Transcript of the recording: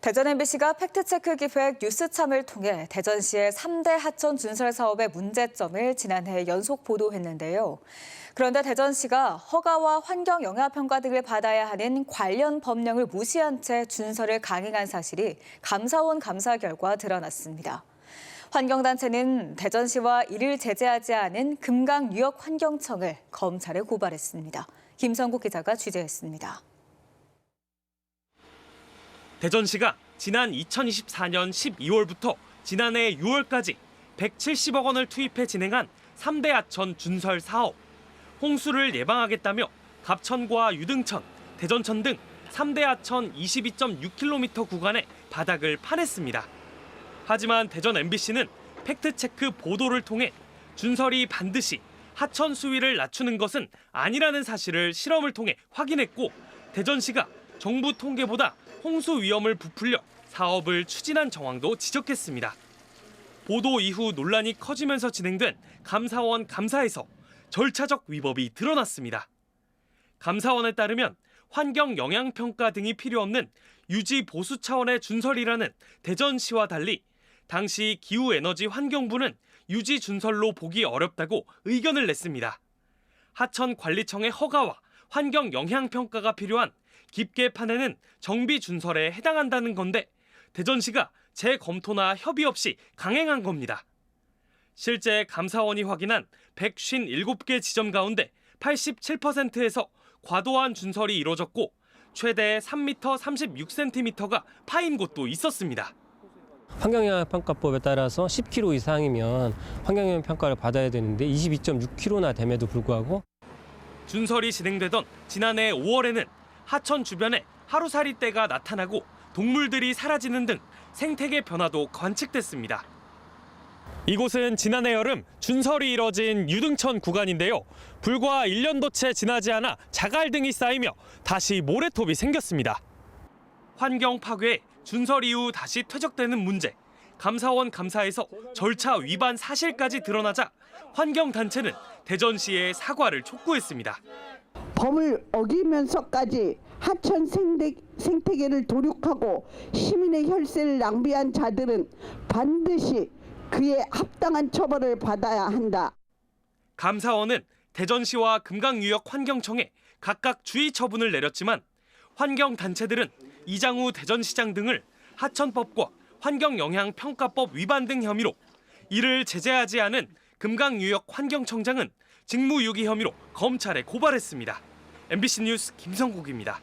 대전 MBC가 팩트체크 기획 뉴스참을 통해 대전시의 3대 하천 준설 사업의 문제점을 지난해 연속 보도했는데요. 그런데 대전시가 허가와 환경 영향 평가 등을 받아야 하는 관련 법령을 무시한 채 준설을 강행한 사실이 감사원 감사 결과 드러났습니다. 환경단체는 대전시와 이를 제재하지 않은 금강유역환경청을 검찰에 고발했습니다. 김성국 기자가 취재했습니다. 대전시가 지난 2024년 12월부터 지난해 6월까지 170억 원을 투입해 진행한 3대 하천 준설 사업. 홍수를 예방하겠다며 갑천과 유등천, 대전천 등 3대 하천 22.6km 구간의 바닥을 파냈습니다. 하지만 대전 MBC는 팩트체크 보도를 통해 준설이 반드시 하천 수위를 낮추는 것은 아니라는 사실을 실험을 통해 확인했고, 대전시가 정부 통계보다 홍수 위험을 부풀려 사업을 추진한 정황도 지적했습니다. 보도 이후 논란이 커지면서 진행된 감사원 감사에서 절차적 위법이 드러났습니다. 감사원에 따르면 환경 영향 평가 등이 필요 없는 유지 보수 차원의 준설이라는 대전시와 달리 당시 기후에너지환경부는 유지 준설로 보기 어렵다고 의견을 냈습니다. 하천관리청의 허가와 환경 영향 평가가 필요한 깊게 파내는 정비 준설에 해당한다는 건데 대전시가 재검토나 협의 없이 강행한 겁니다. 실제 감사원이 확인한 157개 지점 가운데 87%에서 과도한 준설이 이뤄졌고 최대 3m 36cm가 파인 곳도 있었습니다. 환경영향평가법에 따라서 10km 이상이면 환경영향평가를 받아야 되는데 22.6km나 됨에도 불구하고 준설이 진행되던 지난해 5월에는 하천 주변에 하루살이떼가 나타나고 동물들이 사라지는 등 생태계 변화도 관측됐습니다. 이곳은 지난해 여름 준설이 이뤄진 유등천 구간인데요. 불과 1년도 채 지나지 않아 자갈 등이 쌓이며 다시 모래톱이 생겼습니다. 환경 파괴에 준설 이후 다시 퇴적되는 문제. 감사원 감사에서 절차 위반 사실까지 드러나자 환경단체는 대전시의 사과를 촉구했습니다. 법을 어기면서까지 하천 생태계를 도륙하고 시민의 혈세를 낭비한 자들은 반드시 그에 합당한 처벌을 받아야 한다. 감사원은 대전시와 금강유역환경청에 각각 주의 처분을 내렸지만 환경단체들은 이장우 대전시장 등을 하천법과 환경영향평가법 위반 등 혐의로, 이를 제재하지 않은 금강유역환경청장은 직무유기 혐의로 검찰에 고발했습니다. MBC 뉴스 김성국입니다.